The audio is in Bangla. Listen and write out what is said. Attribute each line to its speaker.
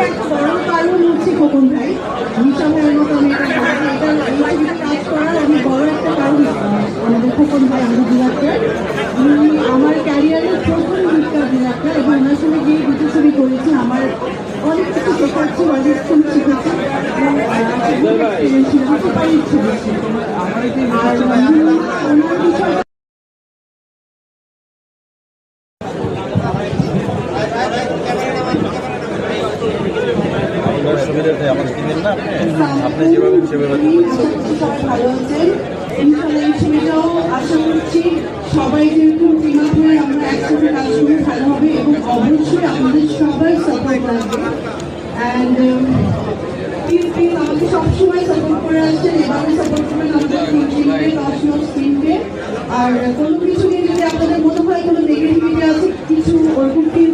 Speaker 1: একটা বড় কারণ হচ্ছে খোকন ভাই, নিশা ভাইয়ের মতো আমি এটা কাজ করার অনেক বড় একটা কারণ আমাদের খোকন ভাই, আমাদের ডিরেক্টর। উনি আমার ক্যারিয়ারের প্রথম গীতকার ডিরেক্টর এবং ওনার সঙ্গে গিয়ে দুটো ছবি করেছি। আমার অনেক কিছু শেখার ছিল, অনেক কিছু শিখেছি এবং সুপার ইচ্ছে আর ওনার বিষয়
Speaker 2: আপনি যেভাবে সেভাবে
Speaker 1: ভালো আছেন ইনশাআল্লাহ। এই ছবিটাও আশা করছি সবাই যেরকম টিমাপ হয়ে আমরা একসাথে কাজ করে ভালো হবে এবং অবশ্যই আপনাদের সবাই সাপোর্ট করবে। অ্যান্ড প্লিজ আমাকে সবসময় সাপোর্ট করে আসছেন, এভাবে সাপোর্ট করবেন আমাদের টিমকে, টস টিমকে। আর কোনো কিছু নিয়ে যদি আপনাদের মনে হয় কোনো নেগেটিভিটি আছে, কিছু ওরকম